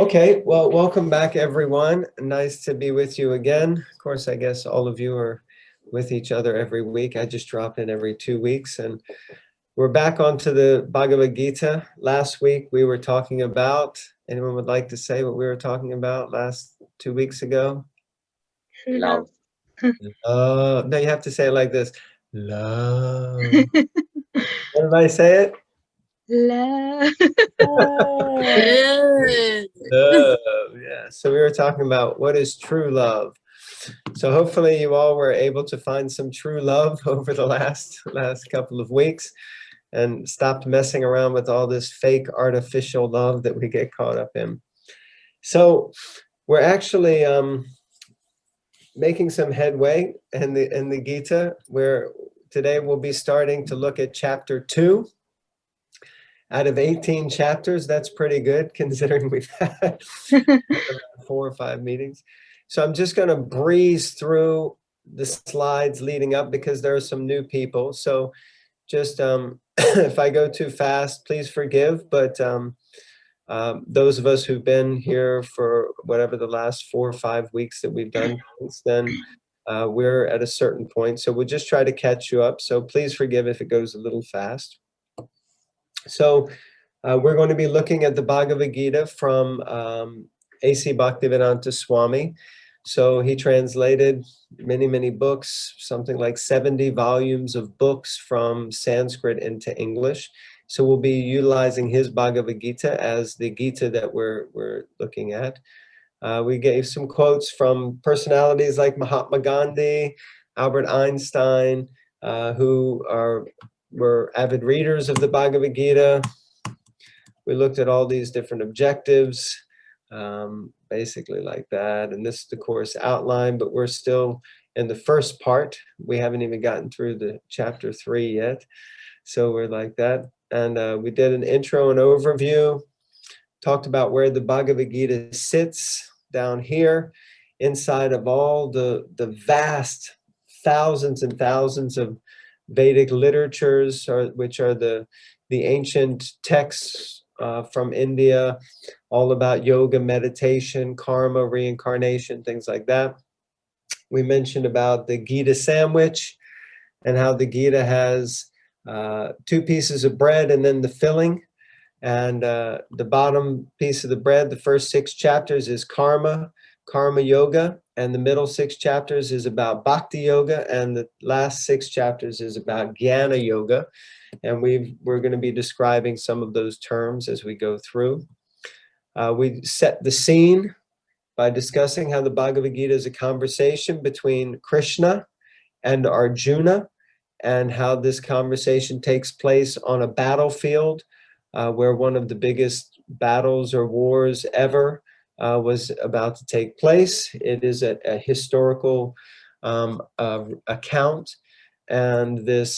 Okay, well, welcome back, everyone. Nice to be with you again. Of course, I guess all of you are with each other every week. I just drop in every 2 weeks, and we're back onto the Bhagavad-gita. Last week, we were talking about, anyone would like to say what we were talking about last 2 weeks ago? Love. No, you have to say it like this. Love. Everybody say it? Love. Love, yeah. So we were talking about what is true love. So hopefully you all were able to find some true love over the last couple of weeks and stopped messing around with all this fake artificial love that we get caught up in. So we're actually making some headway in the Gita, where today we'll be starting to look at chapter 2. Out of 18 chapters, that's pretty good considering we've had 4 or 5 meetings. So I'm just going to breeze through the slides leading up because there are some new people. So just if I go too fast, please forgive. But those of us who've been here for whatever the last 4 or 5 weeks that we've done since then, we're at a certain point. So we'll just try to catch you up. So please forgive if it goes a little fast. So we're going to be looking at the Bhagavad-gita from A.C. Bhaktivedanta Swami. So he translated many, many books, something like 70 volumes of books from Sanskrit into English. So we'll be utilizing his Bhagavad-gita as the Gita that we're looking at. We gave some quotes from personalities like Mahatma Gandhi, Albert Einstein, who were avid readers of the Bhagavad-gita. We looked at all these different objectives, basically like that. And this is the course outline, but we're still in the first part. We haven't even gotten through the chapter 3 yet. So we're like that. And we did an intro and overview, talked about where the Bhagavad-gita sits down here, inside of all the vast thousands and thousands of Vedic literatures, which are the ancient texts from India, all about yoga, meditation, karma, reincarnation, things like that. We mentioned about the Gita sandwich and how the Gita has 2 pieces of bread and then the filling. And the bottom piece of the bread, the first 6 chapters is karma yoga, and the middle 6 chapters is about bhakti yoga, and the last 6 chapters is about jnana yoga. And we're going to be describing some of those terms as we go through. We set the scene by discussing how the Bhagavad Gita is a conversation between Krishna and Arjuna, and how this conversation takes place on a battlefield where one of the biggest battles or wars ever was about to take place. It is a historical account. And in this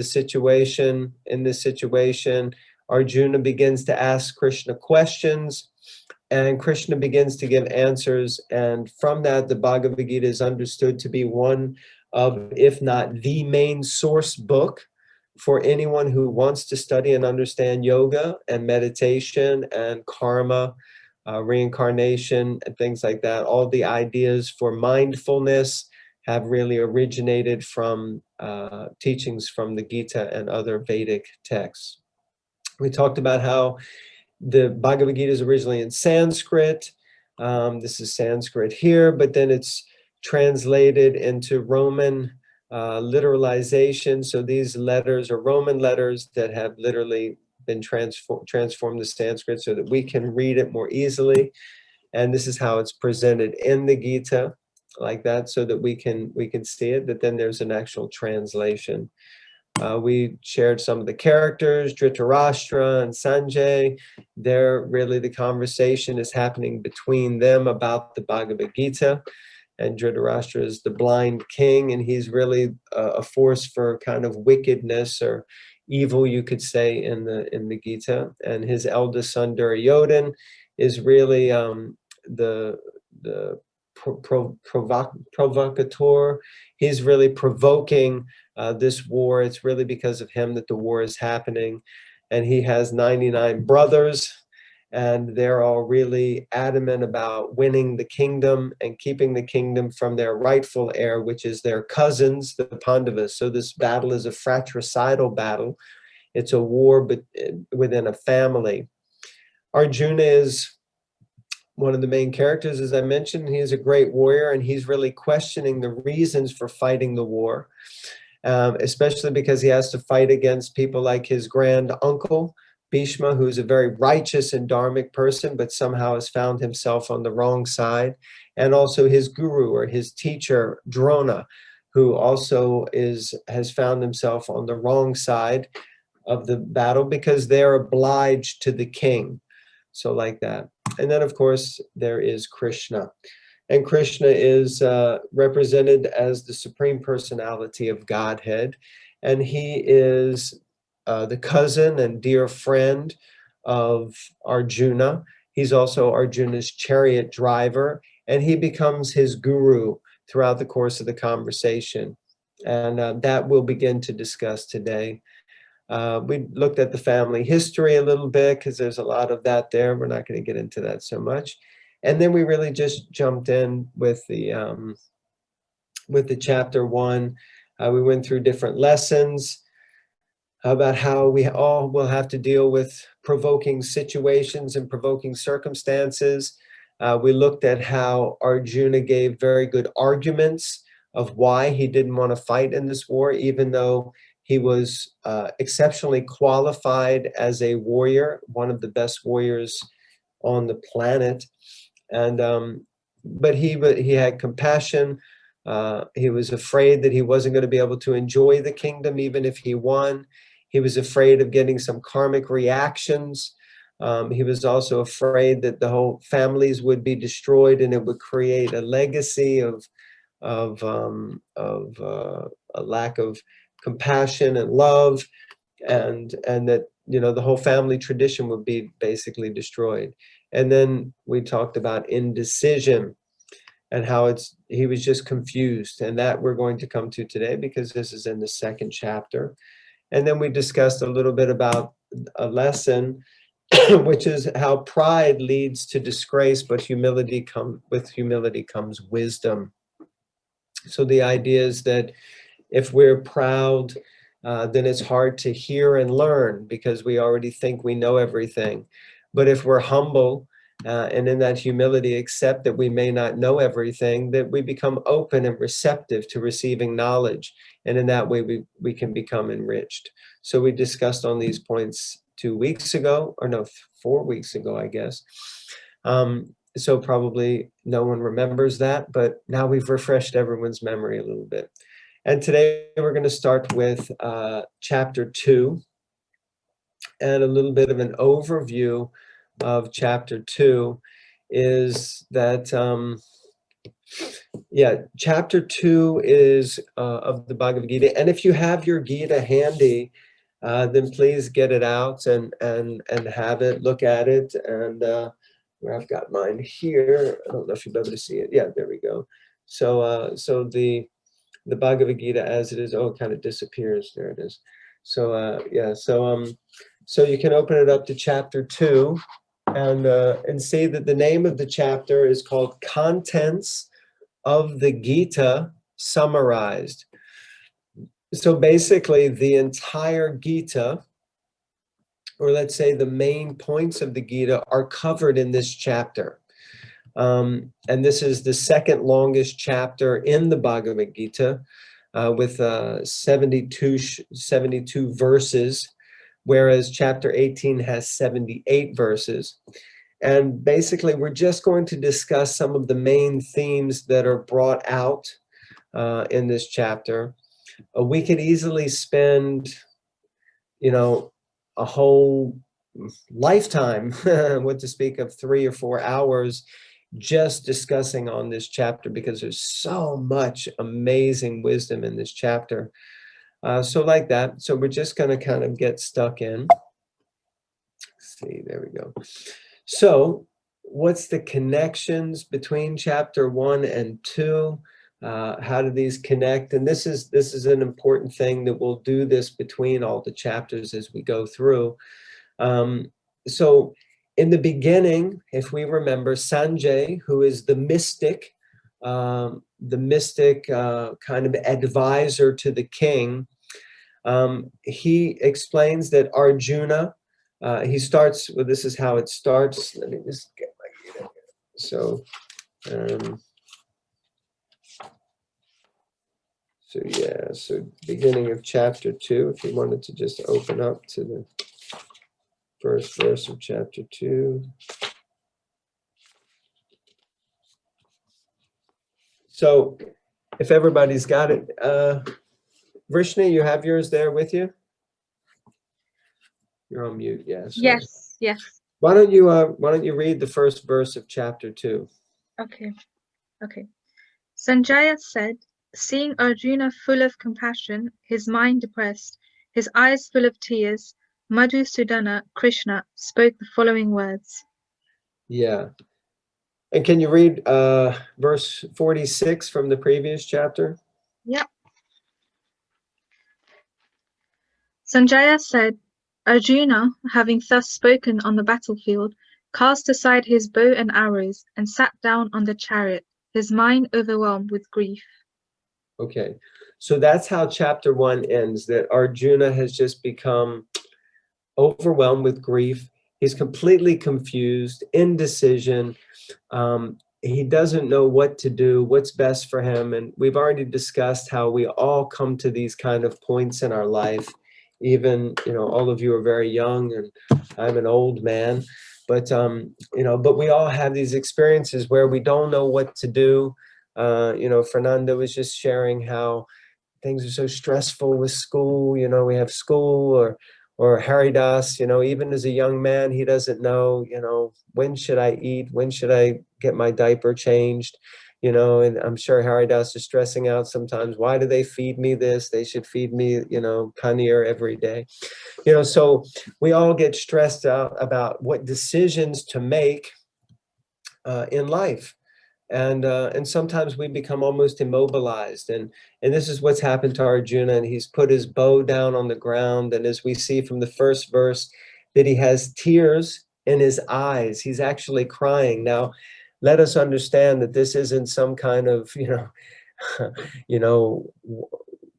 situation, Arjuna begins to ask Krishna questions, and Krishna begins to give answers. And from that, the Bhagavad Gita is understood to be one of, if not the main source book for anyone who wants to study and understand yoga and meditation and karma, reincarnation, and things like that. All the ideas for mindfulness have really originated from teachings from the Gita and other Vedic texts. We talked about how the Bhagavad Gita is originally in Sanskrit. This is Sanskrit here, but then it's translated into Roman literalization. So these letters are Roman letters that have literally been transformed to Sanskrit so that we can read it more easily. And this is how it's presented in the Gita, like that, so that we can see it. But then there's an actual translation. We shared some of the characters, Dhritarashtra and Sanjay. They're really, the conversation is happening between them about the Bhagavad Gita. And Dhritarashtra is the blind king, and he's really a force for kind of wickedness or evil, you could say, in the Gita. And his eldest son Duryodhan is really the provocateur. He's really provoking this war. It's really because of him that the war is happening. And he has 99 brothers, and they're all really adamant about winning the kingdom and keeping the kingdom from their rightful heir, which is their cousins, the Pandavas. So this battle is a fratricidal battle. It's a war within a family. Arjuna is one of the main characters, as I mentioned. He is a great warrior, and he's really questioning the reasons for fighting the war, especially because he has to fight against people like his grand uncle, Bhishma, who's a very righteous and dharmic person, but somehow has found himself on the wrong side, and also his guru or his teacher, Drona, who also has found himself on the wrong side of the battle because they're obliged to the king. So like that. And then, of course, there is Krishna. And Krishna is represented as the Supreme Personality of Godhead. And he is the cousin and dear friend of Arjuna. He's also Arjuna's chariot driver, and he becomes his guru throughout the course of the conversation. And that we'll begin to discuss today. We looked at the family history a little bit because there's a lot of that there. We're not going to get into that so much. And then we really just jumped in with the chapter 1. We went through different lessons about how we all will have to deal with provoking situations and provoking circumstances. We looked at how Arjuna gave very good arguments of why he didn't want to fight in this war, even though he was exceptionally qualified as a warrior, one of the best warriors on the planet. And but he had compassion. He was afraid that he wasn't going to be able to enjoy the kingdom even if he won. He was afraid of getting some karmic reactions. He was also afraid that the whole families would be destroyed and it would create a legacy of a lack of compassion and love, and that the whole family tradition would be basically destroyed. And then we talked about indecision and how he was just confused, and that we're going to come to today because this is in the 2nd chapter. And then we discussed a little bit about a lesson which is how pride leads to disgrace, but with humility comes wisdom. So the idea is that if we're proud, then it's hard to hear and learn because we already think we know everything. But if we're humble and in that humility accept that we may not know everything, that we become open and receptive to receiving knowledge. And in that way, we can become enriched. So we discussed on these points 2 weeks ago, or no, 4 weeks ago, I guess. So probably no one remembers that, but now we've refreshed everyone's memory a little bit. And today we're going to start with chapter 2 and a little bit of an overview of chapter 2 is that, chapter 2 is of the Bhagavad-gita. And if you have your Gita handy, then please get it out and have it, look at it. And where I've got mine here, I don't know if you'll be able to see it. Yeah, there we go. So the Bhagavad-gita as it is, it kind of disappears. There it is. So so you can open it up to chapter 2 and see that the name of the chapter is called Contents of the Gita Summarized. So basically the entire Gita, or let's say the main points of the Gita, are covered in this chapter. And this is the 2nd longest chapter in the Bhagavad Gita with 72 verses, whereas chapter 18 has 78 verses. And basically, we're just going to discuss some of the main themes that are brought out in this chapter. We could easily spend, a whole lifetime, what to speak of 3 or 4 hours, just discussing on this chapter because there's so much amazing wisdom in this chapter. So like that. So we're just going to kind of get stuck in. Let's see, there we go. So what's the connections between chapter 1 and 2? How do these connect? And this is an important thing that we'll do this between all the chapters as we go through. So in the beginning, if we remember, Sanjay, who is the mystic kind of advisor to the king, he explains that Arjuna, he starts, well, this is how it starts. Let me just get my Gita. So yeah, so beginning of chapter 2, if you wanted to just open up to the first verse of chapter 2. So if everybody's got it, Vrishni, you have yours there with you? You're on mute, yes. Yeah, Yes. why don't you read the first verse of chapter 2? Okay. Sanjaya said, seeing Arjuna full of compassion, his mind depressed, his eyes full of tears, Madhusudana, Krishna, spoke the following words. Yeah. And can you read verse 46 from the previous chapter? Yeah. Sanjaya said, Arjuna, having thus spoken on the battlefield, cast aside his bow and arrows and sat down on the chariot, his mind overwhelmed with grief. Okay, so that's how chapter 1 ends, that Arjuna has just become overwhelmed with grief. He's completely confused, indecision. He doesn't know what to do, what's best for him. And we've already discussed how we all come to these kind of points in our life. Even, all of you are very young and I'm an old man, but, but we all have these experiences where we don't know what to do. Fernanda was just sharing how things are so stressful with school. We have school, or Haridas, even as a young man, he doesn't know, when should I eat? When should I get my diaper changed? And I'm sure Haridas is stressing out sometimes. Why do they feed me this? They should feed me, paneer every day. So we all get stressed out about what decisions to make in life. And sometimes we become almost immobilized, and this is what's happened to Arjuna. And he's put his bow down on the ground, and as we see from the first verse, that he has tears in his eyes. He's actually crying. Now, let us understand that this isn't some kind of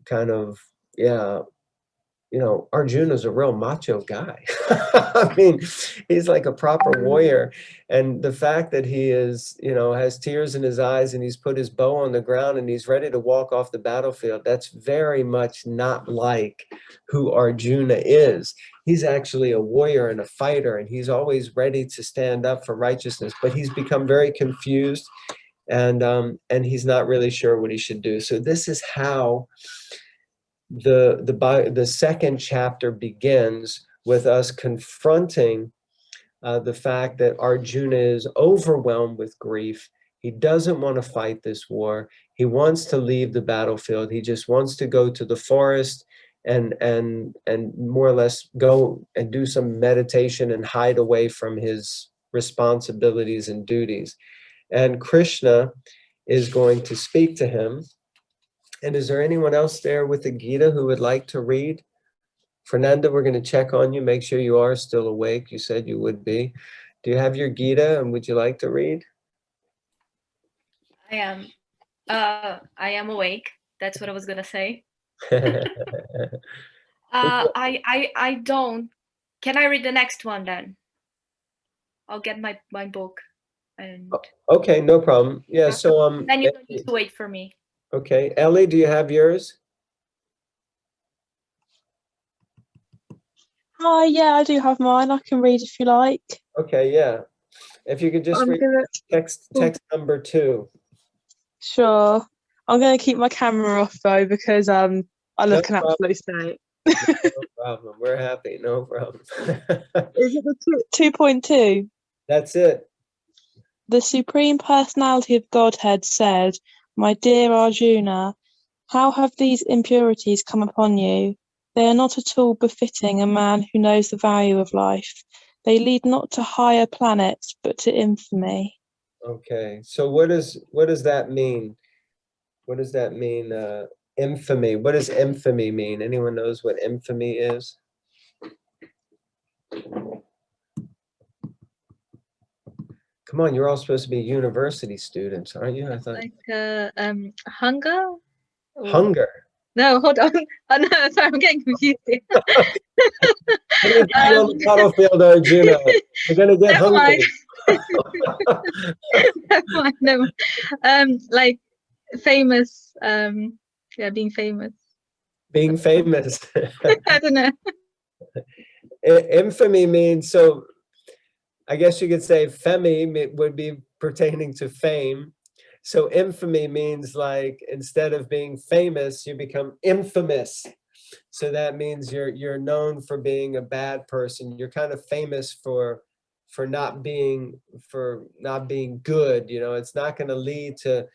kind of, yeah, Arjuna's a real macho guy. I mean, he's like a proper warrior. And the fact that he is, has tears in his eyes and he's put his bow on the ground and he's ready to walk off the battlefield, that's very much not like who Arjuna is. He's actually a warrior and a fighter, and he's always ready to stand up for righteousness, but he's become very confused, and he's not really sure what he should do. So this is how the second chapter begins, with us confronting the fact that Arjuna is overwhelmed with grief. He doesn't want to fight this war. He wants to leave the battlefield. He just wants to go to the forest and more or less go and do some meditation and hide away from his responsibilities and duties. And Krishna is going to speak to him. And is there anyone else there with the Gita who would like to read? Fernanda, we're going to check on you, make sure you are still awake. You said you would be. Do you have your Gita, and would you like to read? I am. I am awake. That's what I was gonna say. I don't. Can I read the next one then? I'll get my book. And Okay, no problem. Yeah, so then you don't need to wait for me. Okay, Ellie, do you have yours? Hi, yeah, I do have mine. I can read if you like. Okay, yeah. If you could just read text number 2. Sure. I'm gonna keep my camera off though because I look an problem. absolute state. No problem. We're happy. No problem. Is it the 2.2? That's it. The Supreme Personality of Godhead said, "My dear Arjuna, how have these impurities come upon you? They are not at all befitting a man who knows the value of life. They lead not to higher planets, but to infamy." Okay, so what does that mean? What does that mean? Infamy. What does infamy mean? Anyone knows what infamy is? Come on, you're all supposed to be university students, aren't you? I thought Like hunger? Or- hunger. No, hold on. Oh no, sorry, I'm getting confused here. Let me get you on the battlefield, Arjuna. You're gonna get Never mind. hungry. Never mind, never mind. Like famous, yeah, being famous. Being famous. I don't know. Infamy means, so I guess you could say femi would be pertaining to fame. So infamy means like, instead of being famous, you become infamous. So that means you're known for being a bad person. You're kind of famous for not being good. You know, it's not going to lead to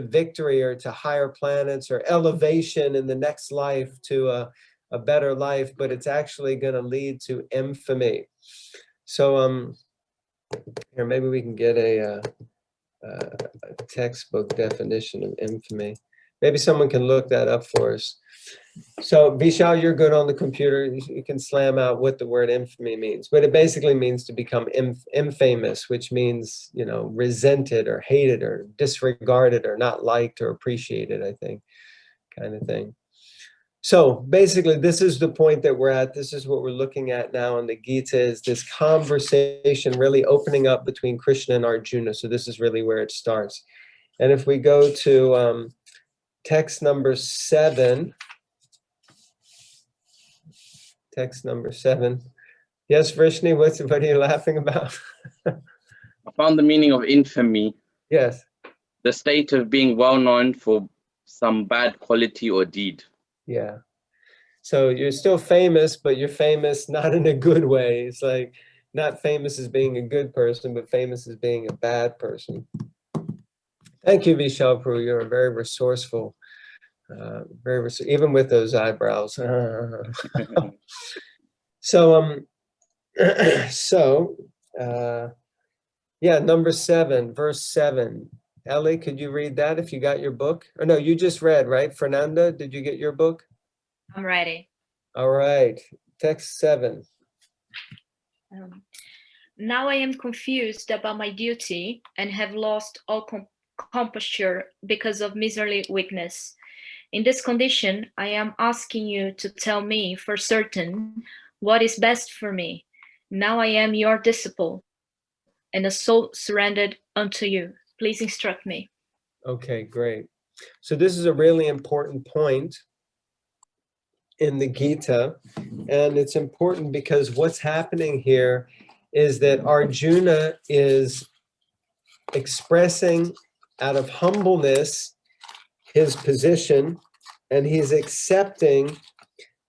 victory or to higher planets or elevation in the next life to a better life, but it's actually going to lead to infamy. So here, maybe we can get a textbook definition of infamy. Maybe someone can look that up for us. So Vishal, you're good on the computer. You can slam out what the word infamy means, but it basically means to become infamous, which means, you know, resented or hated or disregarded or not liked or appreciated, I think, kind of thing. So basically, this is the point that we're at. This is what we're looking at now in the Gita, is this conversation really opening up between Krishna and Arjuna. So this is really where it starts. And if we go to text number 7, text number 7. Yes, Vrishni, what are you laughing about? I found the meaning of infamy, Yes. the state of being well known for some bad quality or deed. Yeah. So you're still famous, but you're famous not in a good way. It's like not famous as being a good person, but famous as being a bad person. Thank you, Vishal Prabhu. You're very resourceful. Even with those eyebrows. So yeah, number 7, verse 7. Ellie, could you read that if you got your book? Or no, you just read, right? Fernanda, did you get your book? I'm ready. All right, text 7. Now I am confused about my duty and have lost all composure because of miserly weakness. In this condition, I am asking you to tell me for certain what is best for me. Now I am your disciple and a soul surrendered unto you. Please instruct me. Okay, great. So this is a really important point in the Gita, and it's important because what's happening here is that Arjuna is expressing out of humbleness his position, and he's accepting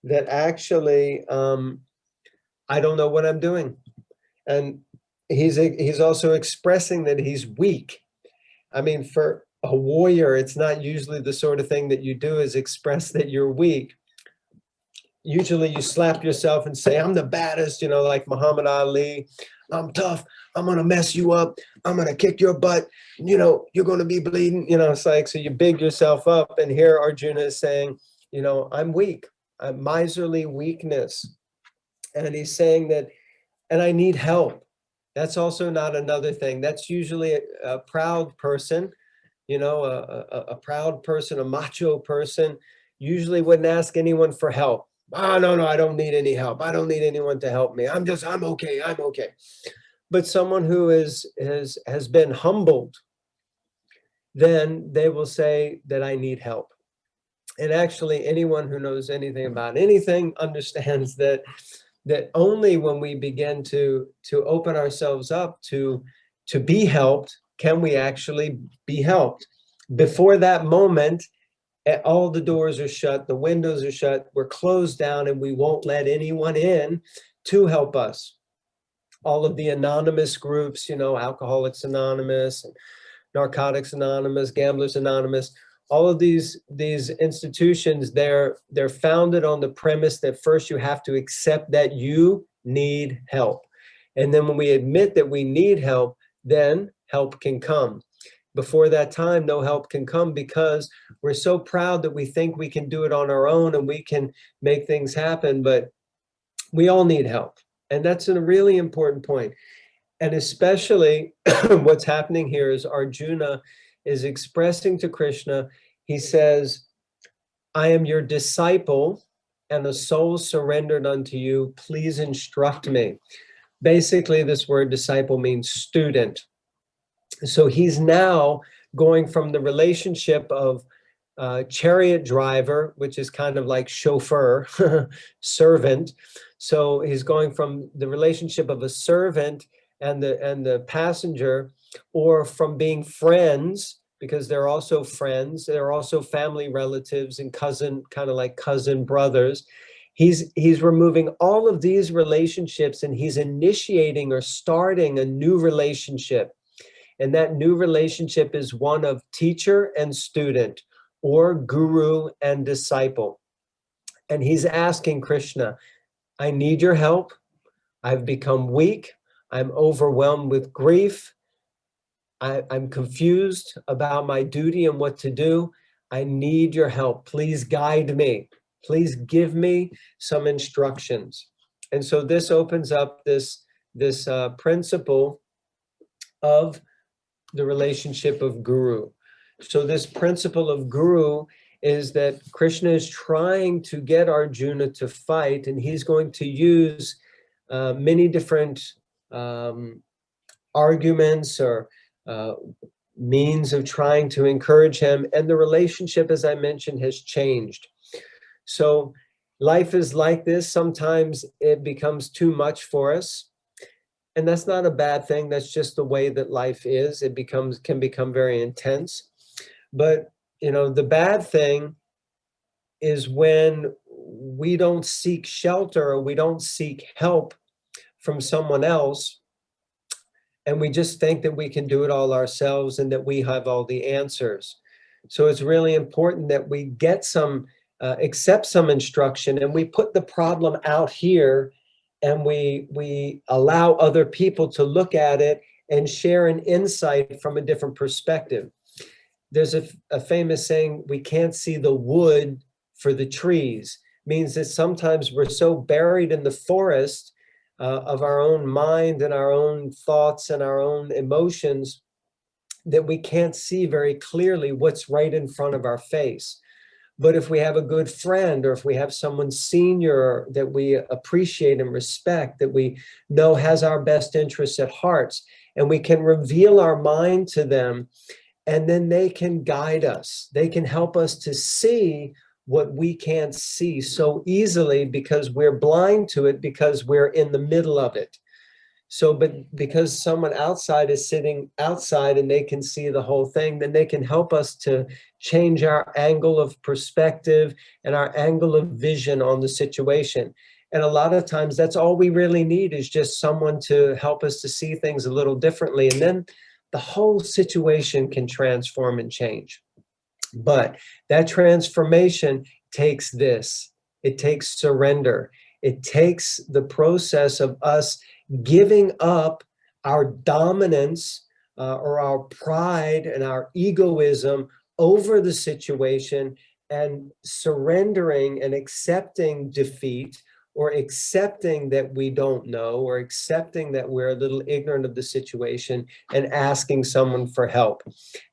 that actually I don't know what I'm doing, and he's also expressing that he's weak. I mean, for a warrior, it's not usually the sort of thing that you do is express that you're weak. Usually you slap yourself and say, I'm the baddest, you know, like Muhammad Ali. I'm tough. I'm going to mess you up. I'm going to kick your butt. You know, you're going to be bleeding. You know, it's like, so you big yourself up. And here Arjuna is saying, you know, I'm weak. I'm miserly weakness. And he's saying that, and I need help. That's also not another thing. That's usually a proud person, you know, a proud person, a macho person, usually wouldn't ask anyone for help. Oh, no, I don't need any help. I don't need anyone to help me. I'm okay. I'm okay. But someone who has been humbled, then they will say that I need help. And actually, anyone who knows anything about anything understands that only when we begin to open ourselves up to be helped, can we actually be helped. Before that moment, all the doors are shut, the windows are shut, we're closed down, and we won't let anyone in to help us. All of the anonymous groups, you know, Alcoholics Anonymous, and Narcotics Anonymous, Gamblers Anonymous, all of these institutions, they're founded on the premise that first you have to accept that you need help. And then when we admit that we need help, then help can come. Before that time, no help can come because we're so proud that we think we can do it on our own and we can make things happen, but we all need help. And that's a really important point. And especially what's happening here is Arjuna is expressing to Krishna, he says, I am your disciple and a soul surrendered unto you. Please instruct me. Basically, this word disciple means student. So he's now going from the relationship of chariot driver, which is kind of like chauffeur, servant. So he's going from the relationship of a servant and the passenger, or from being friends, because they're also friends, they're also family relatives and cousin, kind of like cousin brothers. He's removing all of these relationships and he's initiating or starting a new relationship. And that new relationship is one of teacher and student, or guru and disciple. And he's asking Krishna, I need your help. I've become weak. I'm overwhelmed with grief. I'm confused about my duty and what to do. I need your help. Please guide me. Please give me some instructions. And so this opens up this principle of the relationship of guru. So this principle of guru is that Krishna is trying to get Arjuna to fight, and he's going to use many different arguments or means of trying to encourage him. And the relationship, as I mentioned, has changed. So life is like this. Sometimes it becomes too much for us. And that's not a bad thing. That's just the way that life is. It can become very intense. But, you know, the bad thing is when we don't seek shelter or we don't seek help from someone else, and we just think that we can do it all ourselves and that we have all the answers. So it's really important that we get some, accept some instruction, and we put the problem out here, and we allow other people to look at it and share an insight from a different perspective. There's a famous saying, we can't see the wood for the trees. Means that sometimes we're so buried in the forest of our own mind and our own thoughts and our own emotions that we can't see very clearly what's right in front of our face. But if we have a good friend, or if we have someone senior that we appreciate and respect, that we know has our best interests at heart, and we can reveal our mind to them, and then they can guide us. They can help us to see what we can't see so easily because we're blind to it, because we're in the middle of it. So, but because someone outside is sitting outside and they can see the whole thing, then they can help us to change our angle of perspective and our angle of vision on the situation. And a lot of times that's all we really need, is just someone to help us to see things a little differently. And then the whole situation can transform and change. But that transformation takes this. It takes surrender. It takes the process of us giving up our dominance or our pride and our egoism over the situation, and surrendering and accepting defeat, or accepting that we don't know, or accepting that we're a little ignorant of the situation, and asking someone for help.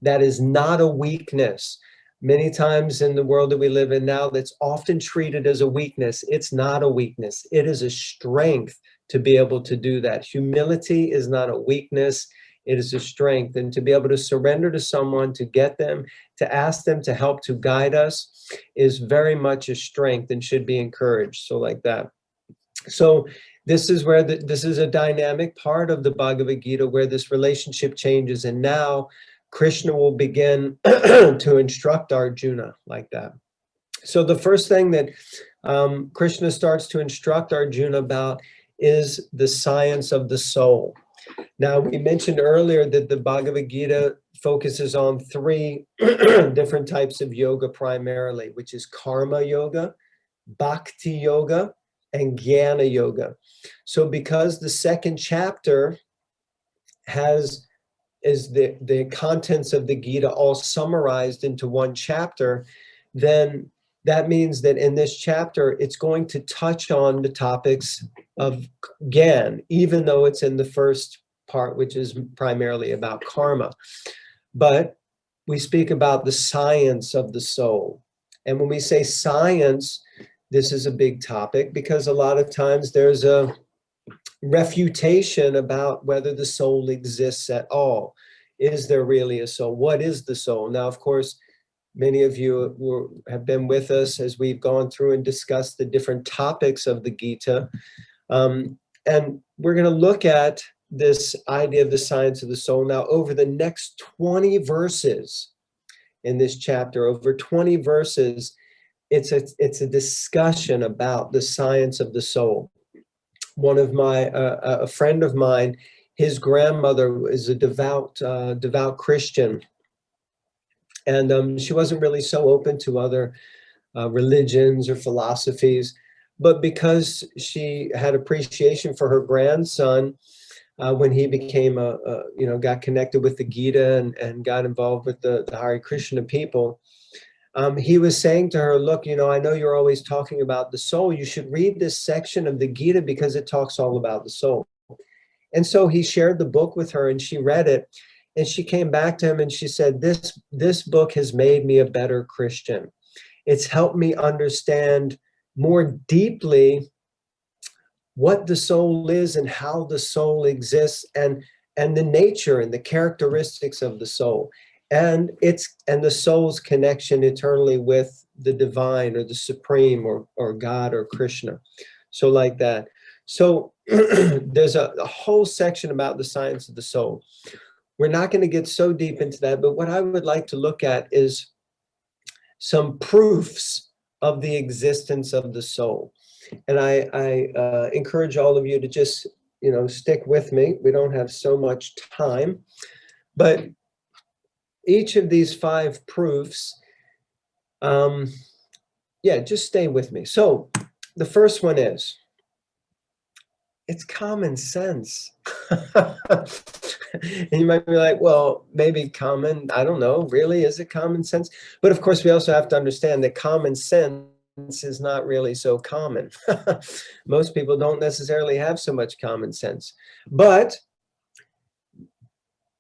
That is not a weakness. Many times in the world that we live in now, that's often treated as a weakness. It's not a weakness. It is a strength to be able to do that. Humility is not a weakness. It is a strength. And to be able to surrender to someone, to get them, to ask them to help, to guide us, is very much a strength and should be encouraged. So like that. So this is where this is a dynamic part of the Bhagavad-gita, where this relationship changes. And now Krishna will begin to instruct Arjuna like that. So the first thing that Krishna starts to instruct Arjuna about is the science of the soul. Now, we mentioned earlier that the Bhagavad-gita focuses on 3 different types of yoga primarily, which is karma yoga, bhakti yoga, and jnana yoga. So because the second chapter is the contents of the Gita all summarized into one chapter, then that means that in this chapter, it's going to touch on the topics of Gyan, even though it's in the first part, which is primarily about karma. But we speak about the science of the soul. And when we say science, this is a big topic because a lot of times there's a refutation about whether the soul exists at all. Is there really a soul? What is the soul? Now, of course, many of you have been with us as we've gone through and discussed the different topics of the Gita. And we're going to look at this idea of the science of the soul now over the next 20 verses in this chapter. Over 20 verses, it's a discussion about the science of the soul. One of my, a friend of mine, his grandmother is a devout Christian. And she wasn't really so open to other religions or philosophies. But because she had appreciation for her grandson, when he became got connected with the Gita and got involved with the Hare Krishna people, he was saying to her, look, I know you're always talking about the soul. You should read this section of the Gita because it talks all about the soul. And so he shared the book with her and she read it. And she came back to him and she said, this book has made me a better Christian. It's helped me understand more deeply what the soul is and how the soul exists and the nature and the characteristics of the soul and the soul's connection eternally with the divine or the supreme or God or Krishna. So like that. So there's a whole section about the science of the soul. We're not going to get so deep into that, but what I would like to look at is some proofs of the existence of the soul. And I encourage all of you to just, stick with me. We don't have so much time, but each of these 5 proofs, just stay with me. So the first one is, it's common sense. And you might be like, well, maybe common, I don't know, really, is it common sense? But of course, we also have to understand that common sense is not really so common. Most people don't necessarily have so much common sense. But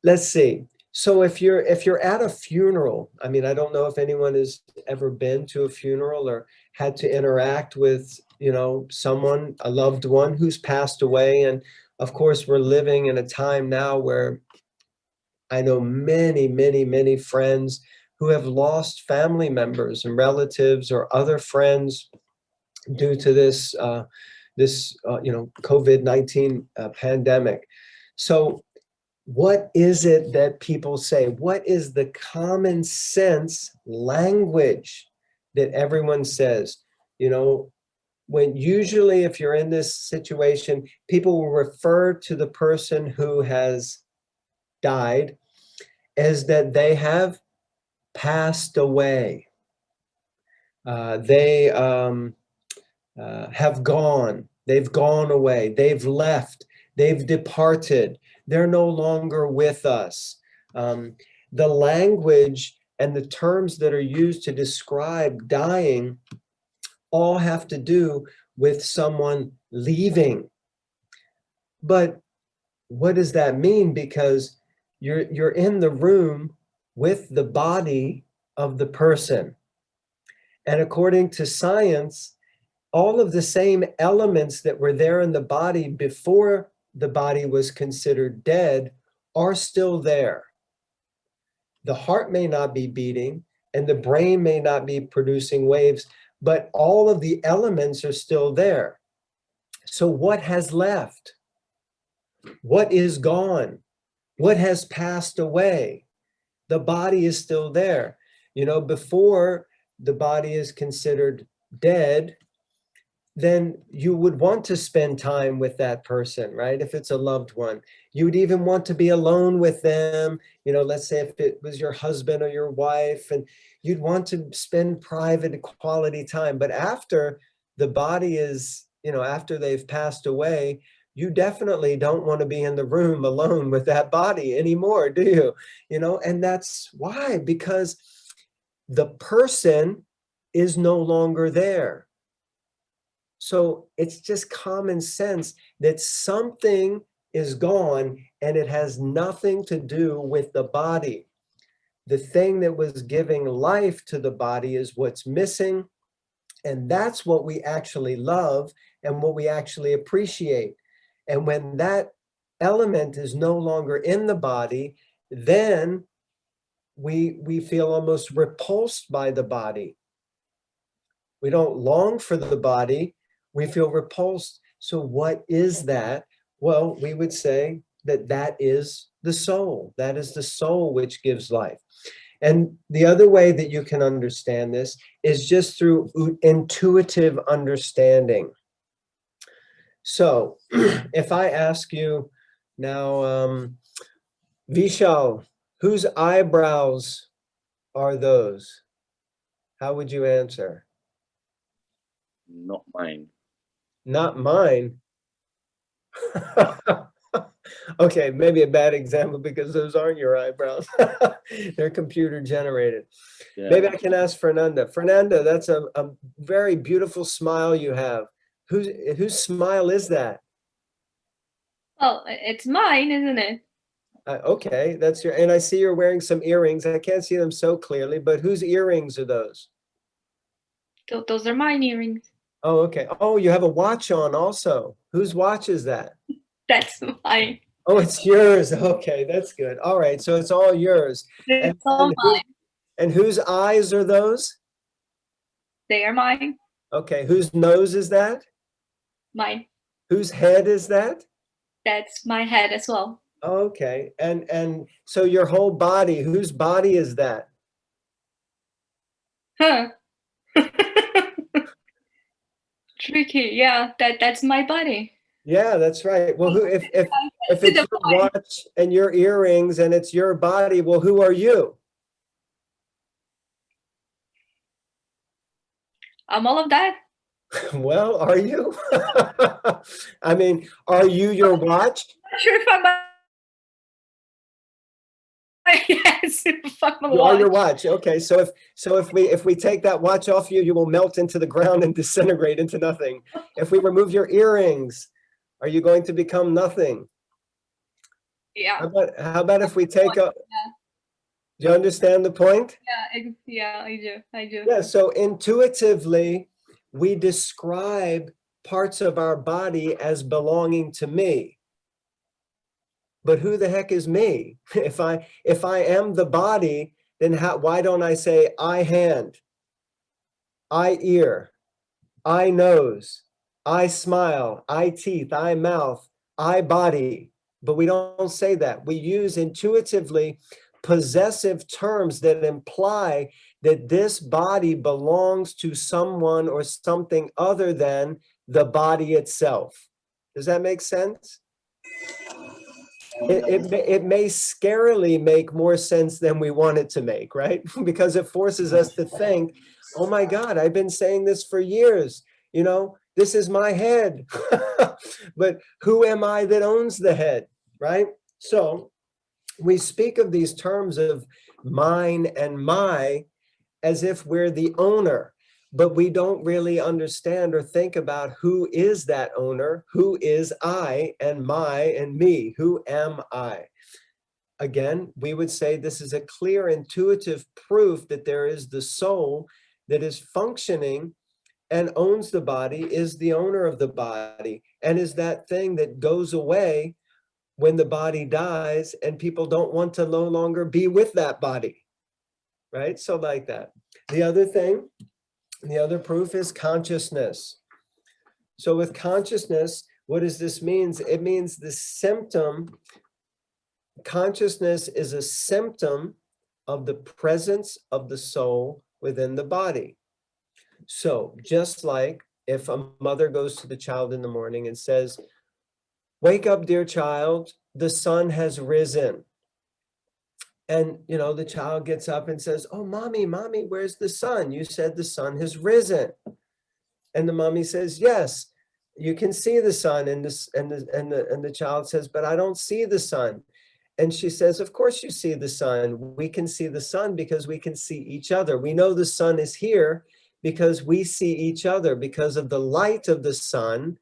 let's see. So if you're at a funeral, I mean, I don't know if anyone has ever been to a funeral or had to interact with, someone, a loved one who's passed away. And of course, we're living in a time now where I know many, many, many friends who have lost family members and relatives or other friends due to this COVID-19 pandemic. So what is it that people say? What is the common sense language that everyone says? When usually if you're in this situation, people will refer to the person who has died as that they have passed away. They have gone. They've gone away. They've left. They've departed. They're no longer with us. The language and the terms that are used to describe dying all have to do with someone leaving. But what does that mean? Because you're in the room with the body of the person. And according to science, all of the same elements that were there in the body before the body was considered dead are still there. The heart may not be beating and the brain may not be producing waves, but all of the elements are still there. So what has left? What is gone? What has passed away? The body is still there. Before the body is considered dead, then you would want to spend time with that person, right? If it's a loved one, you would even want to be alone with them. Let's say if it was your husband or your wife, and you'd want to spend private quality time. But after the body is, after they've passed away, you definitely don't want to be in the room alone with that body anymore, do you? And that's why, because the person is no longer there. So it's just common sense that something is gone, and it has nothing to do with the body. The thing that was giving life to the body is what's missing, and that's what we actually love and what we actually appreciate. And when that element is no longer in the body, then we feel almost repulsed by the body. We don't long for the body, we feel repulsed. So what is that? Well, we would say that that is the soul. That is the soul which gives life. And the other way that you can understand this is just through intuitive understanding. So if I ask you now, Vishal, whose eyebrows are those? How would you answer? Not mine. Not mine. Okay, maybe a bad example because those aren't your eyebrows. They're computer generated. Yeah. Maybe I can ask Fernanda. Fernanda, that's a very beautiful smile you have. Whose smile is that? Well, it's mine, isn't it? Okay, that's your, and I see you're wearing some earrings. I can't see them so clearly, but whose earrings are those? Those are mine earrings. Oh, okay. Oh, you have a watch on also. Whose watch is that? That's mine. Oh, it's yours. Okay, that's good. All right, so it's all yours. It's all mine. And whose eyes are those? They are mine. Okay, whose nose is that? Mine. Whose head is that? That's my head as well. Okay, and so your whole body, whose body is that? Huh. Tricky. Yeah, that's my body. Yeah, that's right. Well, who if it's your watch and your earrings and it's your body, well, who are you? I'm all of that. Well, are you? I mean, are you your watch? I'm not sure if I'm yes, if I'm a You are your watch. watch. Okay, so if we take that watch off you, you will melt into the ground and disintegrate into nothing. If we remove your earrings, are you going to become nothing? Yeah. How about if we take a? Do you understand the point? Yeah, I do. Yeah. So intuitively, we describe parts of our body as belonging to me. But who the heck is me? If I am the body, then why don't I say I hand, I ear, I nose, I smile, I teeth, I mouth, I body? But we don't say that. We use intuitively possessive terms that imply that this body belongs to someone or something other than the body itself. Does that make sense? It may scarily make more sense than we want it to make, right? Because it forces us to think, oh my God, I've been saying this for years, you know, this is my head. But who am I that owns the head, right? So we speak of these terms of mine and my as if we're the owner, but we don't really understand or think about who is that owner, who is I and my and me, who am I? Again, we would say this is a clear intuitive proof that there is the soul that is functioning and owns the body, is the owner of the body, and is that thing that goes away when the body dies and people don't want to no longer be with that body, right? So like that. The other thing, the other proof is consciousness. So with consciousness, what does this mean? It means the symptom, consciousness is a symptom of the presence of the soul within the body. So just like if a mother goes to the child in the morning and says, wake up, dear child, the sun has risen. And, you know, the child gets up and says, oh, mommy, where's the sun? You said the sun has risen. And the mommy says, yes, you can see the sun. And the child says, but I don't see the sun. And she says, of course you see the sun. We can see the sun because we can see each other. We know the sun is here because we see each other. Because of the light of the sun,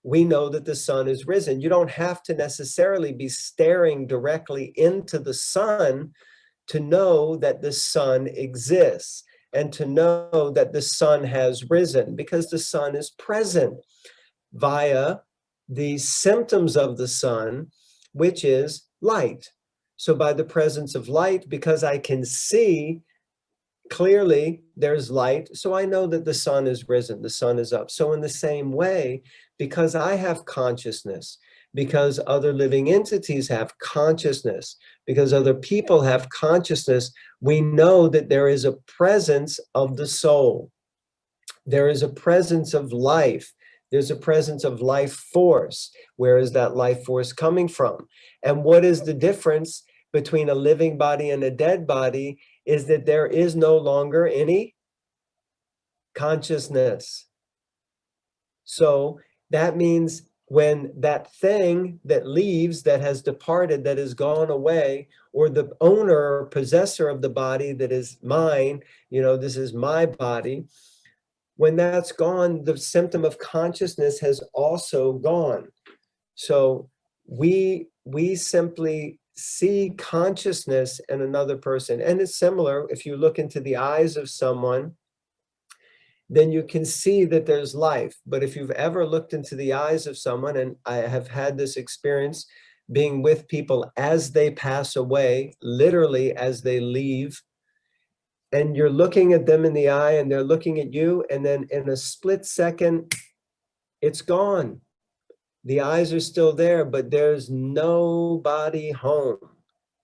we know that the sun is risen. You don't have to necessarily be staring directly into the sun to know that the sun exists and to know that the sun has risen, because the sun is present via the symptoms of the sun, which is light. So by the presence of light, because I can see clearly there's light, so I know that the sun is risen, the sun is up. So in the same way, because I have consciousness, because other living entities have consciousness, because other people have consciousness, we know that there is a presence of the soul. There is a presence of life. There's a presence of life force. Where is that life force coming from? And what is the difference between a living body and a dead body is that there is no longer any consciousness. So that means when that thing that leaves, that has departed, that has gone away, or the owner or possessor of the body that is mine, this is my body, when that's gone, the symptom of consciousness has also gone. So we simply see consciousness in another person. And it's similar, if you look into the eyes of someone, then you can see that there's life. But if you've ever looked into the eyes of someone, and I have had this experience being with people as they pass away, literally as they leave, and you're looking at them in the eye and they're looking at you, and then in a split second, it's gone. The eyes are still there, but there's nobody home.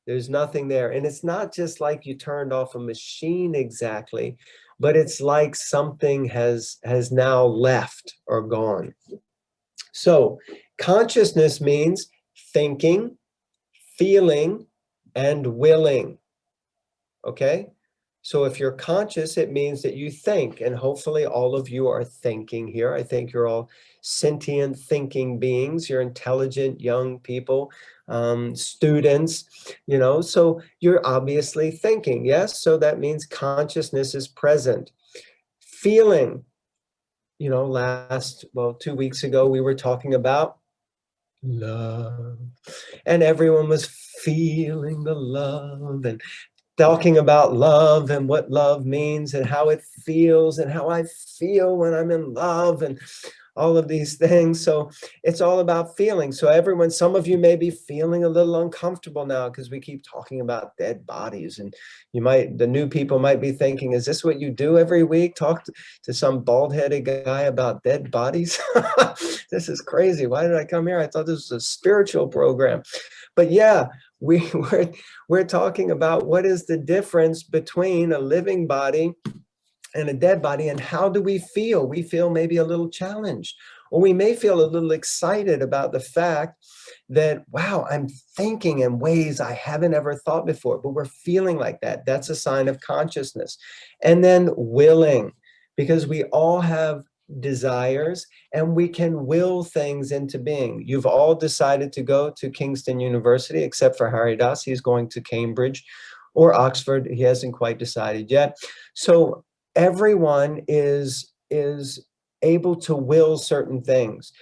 There's nothing there. And it's not just like you turned off a machine exactly, but it's like something has now left or gone. So consciousness means thinking, feeling, and willing. Okay? So if you're conscious, it means that you think, and hopefully all of you are thinking here. I think you're all sentient thinking beings. You're intelligent young people, students, so you're obviously thinking, yes? So that means consciousness is present. Feeling, 2 weeks ago, we were talking about love, and everyone was feeling the love and talking about love and what love means and how it feels and how I feel when I'm in love and all of these things. So it's all about feeling. So some of you may be feeling a little uncomfortable now because we keep talking about dead bodies, and the new people might be thinking, is this what you do every week? Talk to some bald-headed guy about dead bodies? This is crazy. Why did I come here? I thought this was a spiritual program. But yeah, we're talking about what is the difference between a living body and a dead body, and how do we feel? We feel maybe a little challenged, or we may feel a little excited about the fact that, wow, I'm thinking in ways I haven't ever thought before, but we're feeling like that. That's a sign of consciousness. And then willing, because we all have desires and we can will things into being. You've all decided to go to Kingston University, except for Haridas. He's going to Cambridge or Oxford. He hasn't quite decided yet. So everyone is able to will certain things.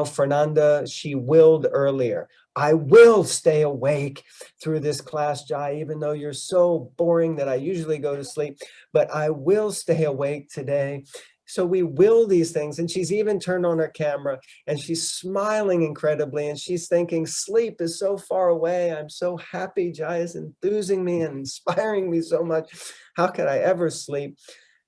Fernanda, she willed earlier. I will stay awake through this class, Jai, even though you're so boring that I usually go to sleep, but I will stay awake today. So we will these things, and she's even turned on her camera and she's smiling incredibly, and she's thinking, sleep is so far away. I'm so happy. Jai is enthusing me and inspiring me so much. How could I ever sleep?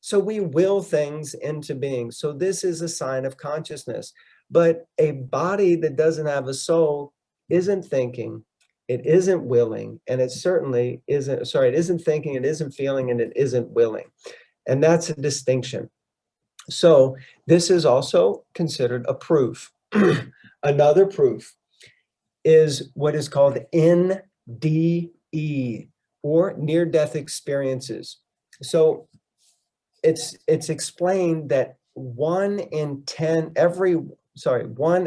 So we will things into being. So this is a sign of consciousness. But a body that doesn't have a soul isn't thinking, it isn't willing, and it certainly isn't, it isn't thinking, it isn't feeling, and it isn't willing. And that's a distinction. So this is also considered a proof. Another proof is what is called NDE, or near-death experiences. So it's explained that 1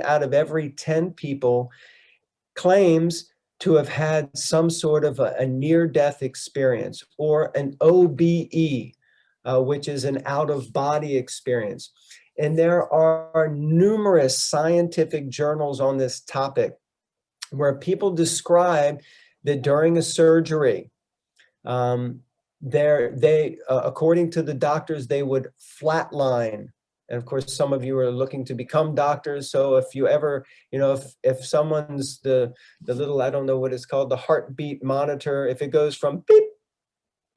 out of every 10 people claims to have had some sort of a near-death experience, or an OBE, which is an out-of-body experience. And there are numerous scientific journals on this topic where people describe that during a surgery, according to the doctors, they would flatline. And of course, some of you are looking to become doctors. So if you ever, if someone's the little, I don't know what it's called, the heartbeat monitor, if it goes from beep,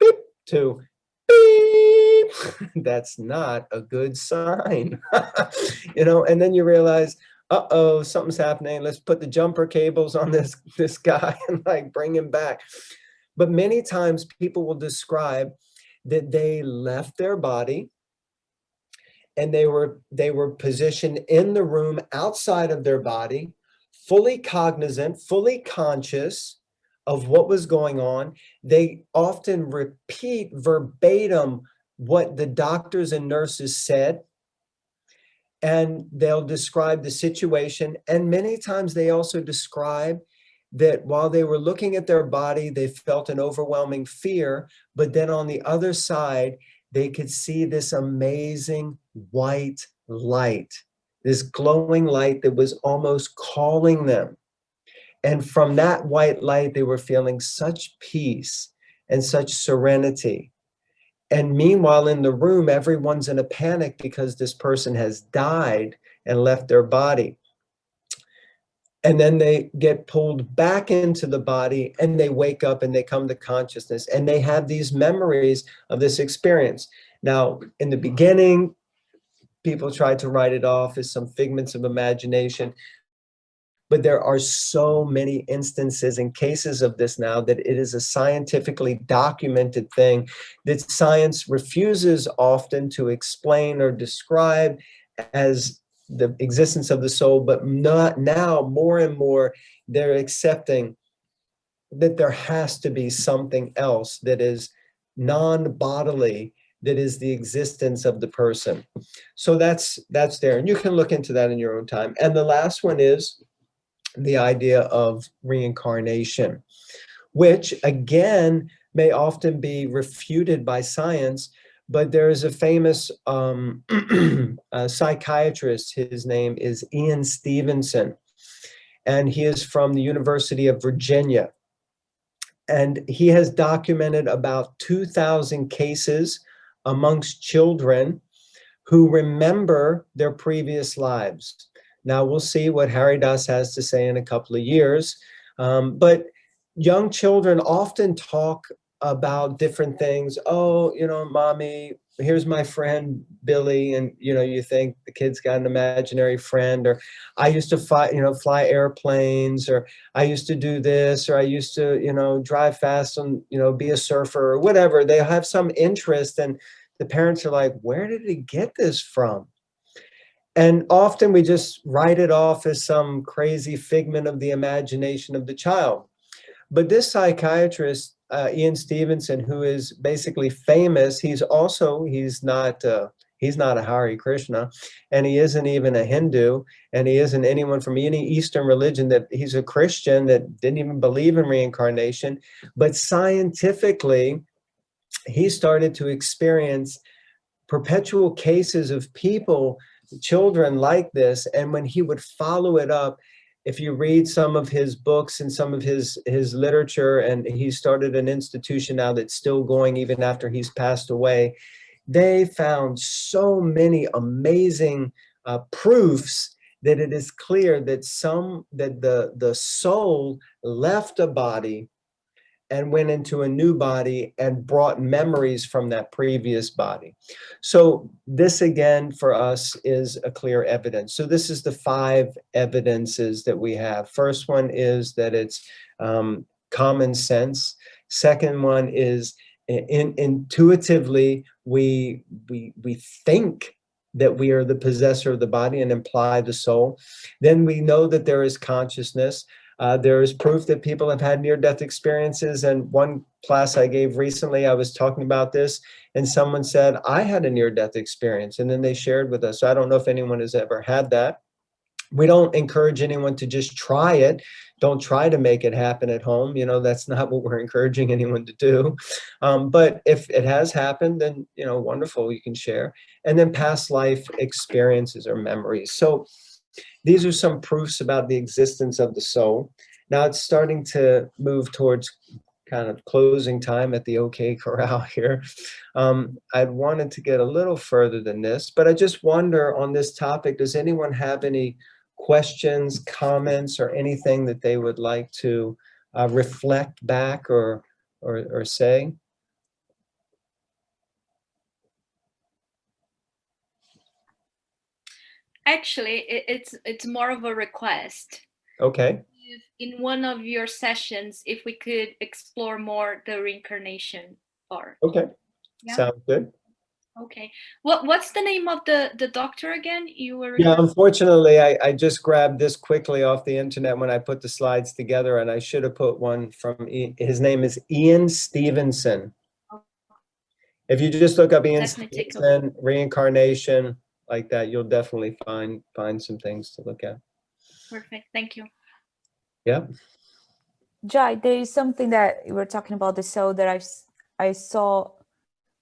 beep to beep, that's not a good sign. And then you realize, uh-oh, something's happening. Let's put the jumper cables on this guy and like bring him back. But many times people will describe that they left their body and they were positioned in the room outside of their body, fully cognizant, fully conscious of what was going on. They often repeat verbatim what the doctors and nurses said, and they'll describe the situation. And many times they also describe that while they were looking at their body, they felt an overwhelming fear, but then on the other side, they could see this amazing white light, this glowing light that was almost calling them. And from that white light, they were feeling such peace and such serenity. And meanwhile, in the room, everyone's in a panic because this person has died and left their body. And then they get pulled back into the body and they wake up and they come to consciousness and they have these memories of this experience. Now, in the beginning, people tried to write it off as some figments of imagination, but there are so many instances and cases of this now that it is a scientifically documented thing that science refuses often to explain or describe as the existence of the soul, but not now, more and more, they're accepting that there has to be something else that is non-bodily, that is the existence of the person. So that's there. And you can look into that in your own time. And the last one is the idea of reincarnation, which again may often be refuted by science. But there is a famous psychiatrist, his name is Ian Stevenson, and he is from the University of Virginia. And he has documented about 2,000 cases amongst children who remember their previous lives. Now we'll see what Haridas has to say in a couple of years. But young children often talk about different things. Oh, mommy, here's my friend Billy, and you think the kid's got an imaginary friend, or I used to fly airplanes, or I used to do this, or I used to drive fast and be a surfer, or whatever. They have some interest, and the parents are like, where did he get this from? And often we just write it off as some crazy figment of the imagination of the child. But this psychiatrist, Ian Stevenson, who is basically famous, he's not a Hare Krishna, and he isn't even a Hindu, and he isn't anyone from any Eastern religion. That he's a Christian that didn't even believe in reincarnation. But scientifically, he started to experience perpetual cases of people, children like this, and when he would follow it up, if you read some of his books and some of his literature, and he started an institution now that's still going even after he's passed away, they found so many amazing proofs that it is clear that the soul left a body and went into a new body and brought memories from that previous body. So this again for us is a clear evidence. So this is the 5 evidences that we have. First one is that it's common sense. Second one is intuitively we think that we are the possessor of the body and imply the soul. Then we know that there is consciousness. There is proof that people have had near-death experiences. And one class I gave recently, I was talking about this, and someone said, I had a near-death experience, and then they shared with us. So I don't know if anyone has ever had that. We don't encourage anyone to just try it. Don't try to make it happen at home. You know, that's not what we're encouraging anyone to do. But if it has happened, then, you know, wonderful, you can share. And then past life experiences or memories. So these are some proofs about the existence of the soul. Now it's starting to move towards kind of closing time at the OK Corral here. I'd wanted to get a little further than this, but I just wonder on this topic, does anyone have any questions, comments, or anything that they would like to reflect back or say? Actually, it's more of a request. Okay. If in one of your sessions, if we could explore more the reincarnation part. Okay. Yeah. Sounds good. Okay. What's the name of the doctor again? You were. Yeah, unfortunately, I just grabbed this quickly off the internet when I put the slides together, and I should have put one from, his name is Ian Stevenson. If you just look up Ian Stevenson, reincarnation, like that, you'll definitely find some things to look at. Perfect. Thank you. Yeah. Jai, there is something that you were talking about the soul that I saw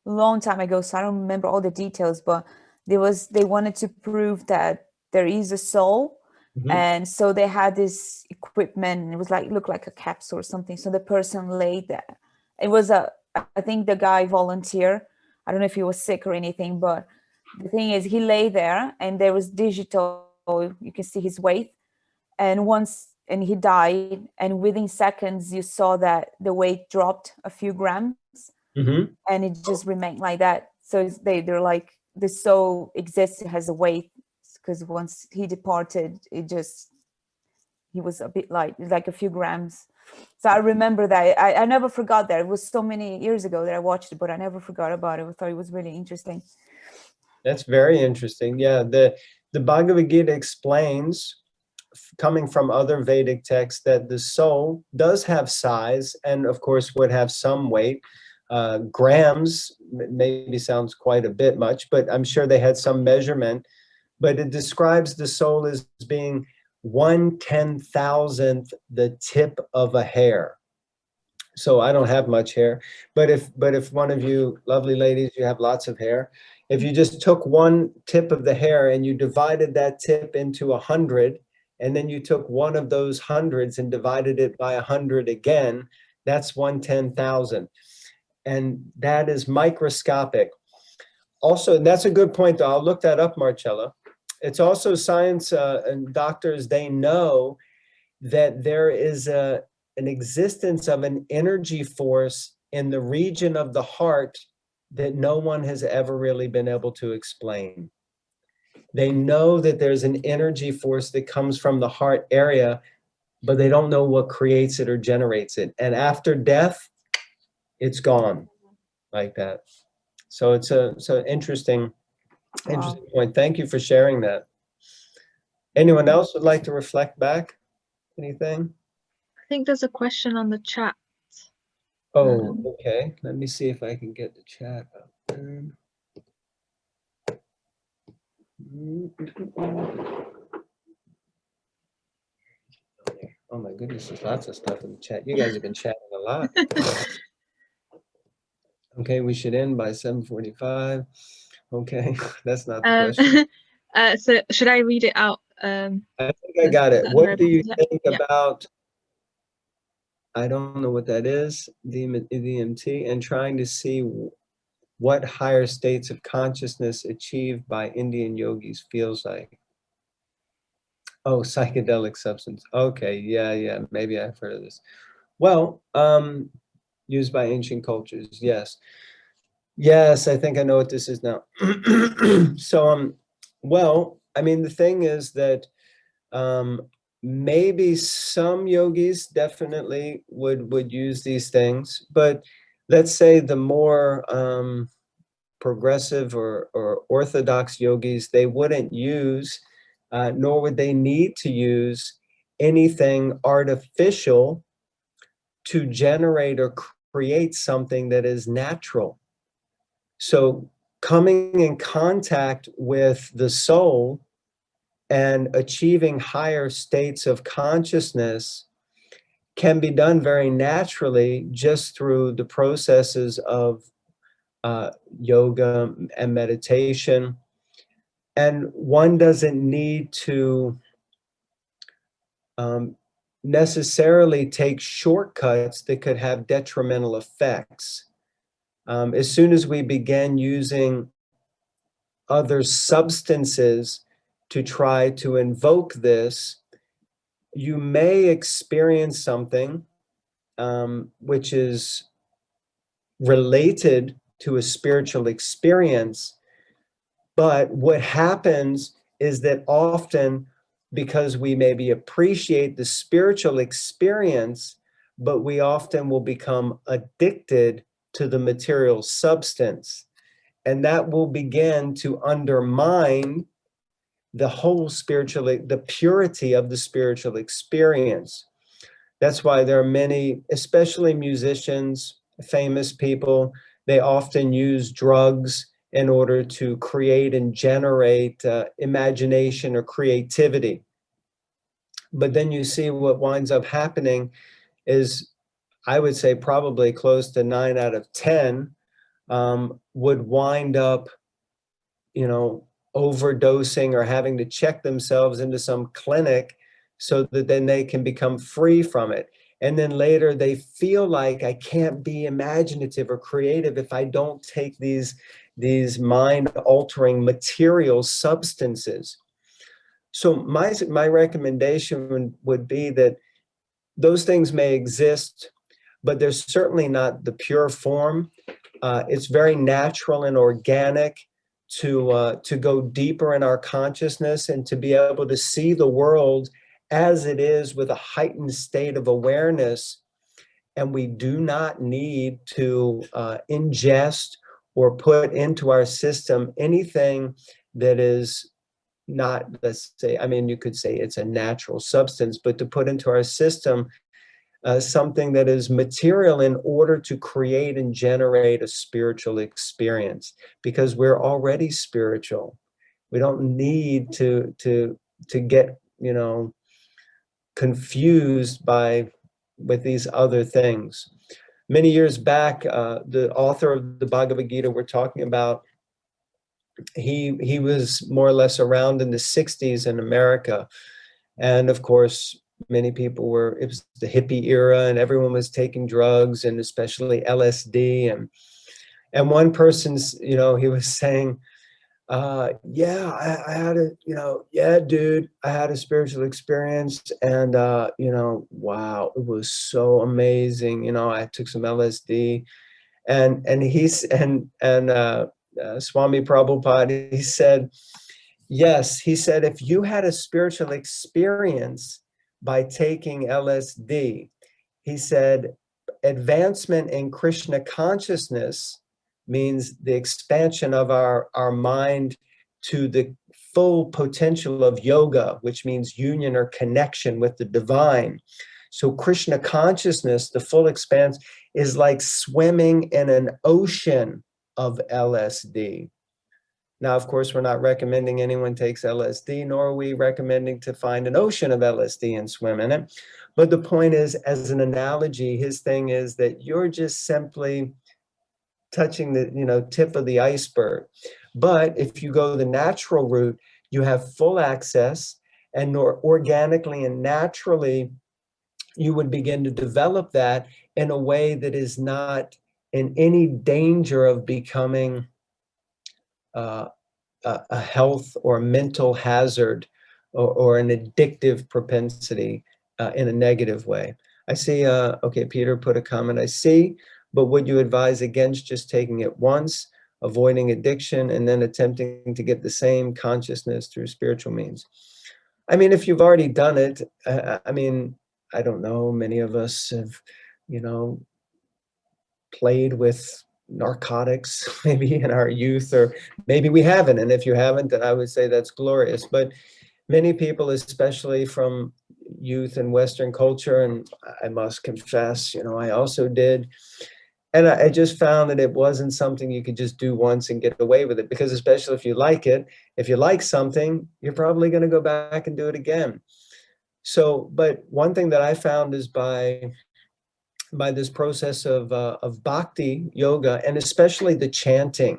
a long time ago, so I don't remember all the details, but they wanted to prove that there is a soul. Mhm. And so they had this equipment, and it was like, looked like a capsule or something. So the person laid there. It was I think the guy volunteer. I don't know if he was sick or anything, but the thing is, he lay there and there was digital, you can see his weight. And he died, and within seconds you saw that the weight dropped a few grams. Mm-hmm. And it just remained like that. So they're like, the soul exists, it has a weight, because once he departed, he was a bit light, like a few grams. So I remember that. I never forgot that. It was so many years ago that I watched it, but I never forgot about it. I thought it was really interesting. That's very interesting. Yeah, the Bhagavad-gita explains, coming from other Vedic texts, that the soul does have size and of course would have some weight. Grams maybe sounds quite a bit much, but I'm sure they had some measurement. But it describes the soul as being 1/10,000th the tip of a hair. So I don't have much hair, but if one of you lovely ladies, you have lots of hair, if you just took one tip of the hair and you divided that tip into 100, and then you took one of those hundreds and divided it by 100 again, that's 1/10,000. And that is microscopic. Also, and that's a good point, though. I'll look that up, Marcella. It's also science, and doctors, they know that there is an existence of an energy force in the region of the heart that no one has ever really been able to explain. They know that there's an energy force that comes from the heart area, but they don't know what creates it or generates it. And after death, it's gone like that. So it's an interesting point. Thank you for sharing that. Anyone else would like to reflect back? Anything? I think there's a question on the chat. Oh, okay. Let me see if I can get the chat up. Oh my goodness, there's lots of stuff in the chat. You guys have been chatting a lot. Okay, we should end by 7:45. Okay, that's not the question. So should I read it out? I think I got it. What do you think Yeah. about, I don't know what that is, DMT, and trying to see what higher states of consciousness achieved by Indian yogis feels like? Oh, psychedelic substance. Okay, yeah, maybe I've heard of this. Well, used by ancient cultures, yes. Yes, I think I know what this is now. So, well, I mean, the thing is that maybe some yogis definitely would use these things, but let's say the more progressive or orthodox yogis, they wouldn't use, nor would they need to use anything artificial to generate or create something that is natural. So coming in contact with the soul and achieving higher states of consciousness can be done very naturally just through the processes of yoga and meditation. And one doesn't need to necessarily take shortcuts that could have detrimental effects. As soon as we begin using other substances to try to invoke this, you may experience something which is related to a spiritual experience. But what happens is that often, because we maybe appreciate the spiritual experience, but we often will become addicted to the material substance. And that will begin to undermine the whole the purity of the spiritual experience. That's why there are many, especially musicians, famous people, they often use drugs in order to create and generate imagination or creativity. But then you see what winds up happening is, I would say probably close to 9 out of 10 would wind up, overdosing or having to check themselves into some clinic so that then they can become free from it. And then later they feel like, I can't be imaginative or creative if I don't take these mind-altering material substances. So my recommendation would be that those things may exist, but they're certainly not the pure form. It's very natural and organic to go deeper in our consciousness and to be able to see the world as it is with a heightened state of awareness. And we do not need to ingest or put into our system anything that is not, let's say, you could say it's a natural substance, but to put into our system something that is material in order to create and generate a spiritual experience, because we're already spiritual. We don't need to get, confused with these other things. Many years back, the author of the Bhagavad-gita we're talking about, he was more or less around in the 60s in America. And of course, many people it was the hippie era and everyone was taking drugs, and especially LSD. And one person's, he was saying, yeah, I had dude, I had a spiritual experience, and, wow, it was so amazing. I took some LSD, and Swami Prabhupada, he said, yes, he said, if you had a spiritual experience by taking LSD, he said, advancement in Krishna consciousness means the expansion of our mind to the full potential of yoga, which means union or connection with the divine. So Krishna consciousness, the full expanse, is like swimming in an ocean of LSD. Now, of course, we're not recommending anyone takes LSD, nor are we recommending to find an ocean of LSD and swim in it. But the point is, as an analogy, his thing is that you're just simply touching the tip of the iceberg. But if you go the natural route, you have full access, and organically and naturally, you would begin to develop that in a way that is not in any danger of becoming a health or mental hazard or an addictive propensity in a negative way. I see, okay, Peter put a comment, I see, but would you advise against just taking it once, avoiding addiction, and then attempting to get the same consciousness through spiritual means? If you've already done it, I don't know, many of us have, played with narcotics maybe in our youth, or maybe we haven't. And if you haven't, then I would say that's glorious. But many people, especially from youth and Western culture, and I must confess, I also did. And I just found that it wasn't something you could just do once and get away with it, because especially if you like it, if you like something, you're probably going to go back and do it again. So, but one thing that I found is by this process of bhakti yoga, and especially the chanting,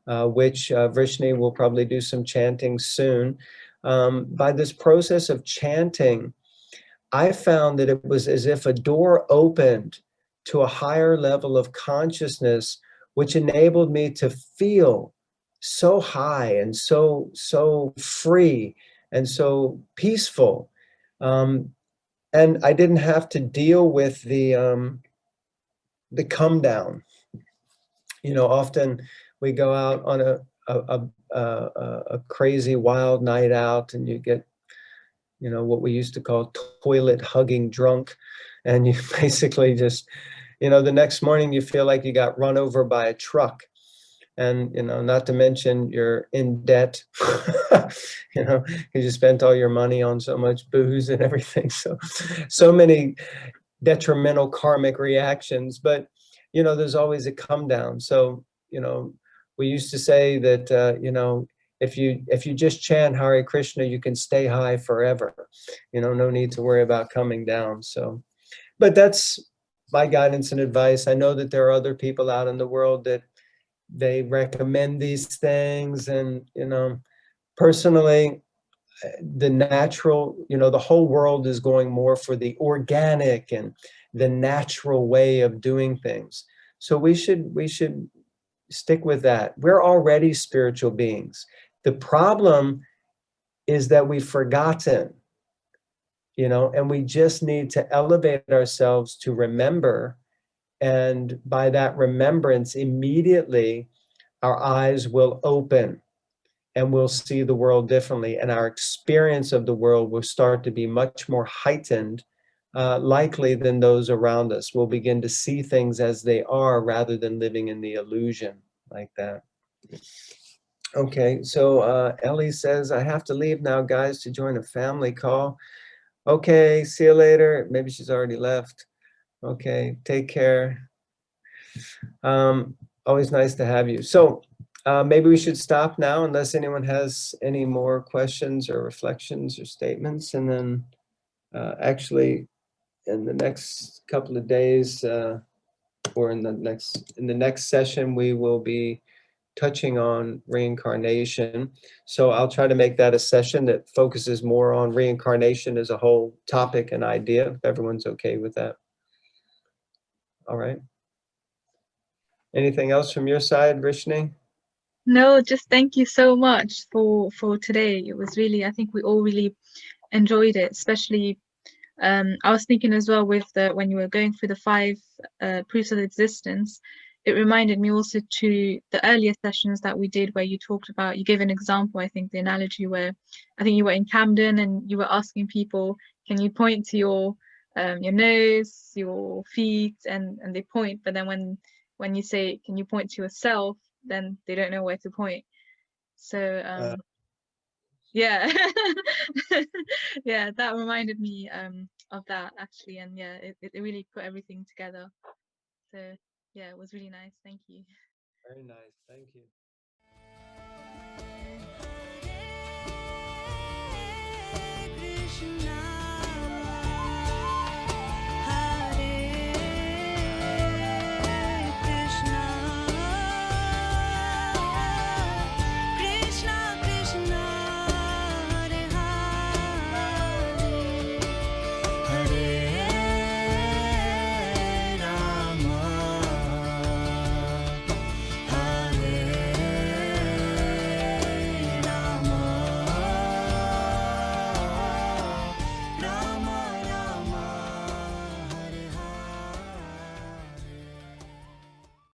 which Vrishni will probably do some chanting soon. By this process of chanting, I found that it was as if a door opened to a higher level of consciousness, which enabled me to feel so high and so free and so peaceful. And I didn't have to deal with the come down. You know, often we go out on a crazy wild night out, and you get, you know, what we used to call toilet hugging drunk, and you basically just, you know, the next morning you feel like you got run over by a truck. And, you know, not to mention you're in debt, you know, because you spent all your money on so much booze and everything. So many detrimental karmic reactions. But, you know, there's always a come down. So, you know, we used to say that, you know, if you just chant Hare Krishna, you can stay high forever. You know, no need to worry about coming down. So, but that's my guidance and advice. I know that there are other people out in the world that they recommend these things, and, you know, personally, the natural, you know, the whole world is going more for the organic and the natural way of doing things. So we should stick with that. We're already spiritual beings. The problem is that we've forgotten, you know, and we just need to elevate ourselves to remember. And by that remembrance, immediately our eyes will open and we'll see the world differently. And our experience of the world will start to be much more heightened, likely than those around us. We'll begin to see things as they are rather than living in the illusion like that. Okay, so Ellie says, I have to leave now, guys, to join a family call. Okay, see you later. Maybe she's already left. Okay, take care. Always nice to have you. So maybe we should stop now unless anyone has any more questions or reflections or statements. And then actually in the next couple of days or in the next session, we will be touching on reincarnation. So I'll try to make that a session that focuses more on reincarnation as a whole topic and idea, if everyone's okay with that. All right. Anything else from your side, Vrishni? No, just thank you so much for today. It was really, I think we all really enjoyed it, especially I was thinking as well with when you were going through the 5 proofs of existence, it reminded me also to the earlier sessions that we did where you talked about, you gave an example, I think the analogy where I think you were in Camden and you were asking people, can you point to your nose, your feet, and they point, but then when you say, can you point to yourself, then they don't know where to point. So yeah. Yeah, that reminded me of that actually, and yeah, it really put everything together. So yeah, it was really nice. Thank you. Very nice. Thank you.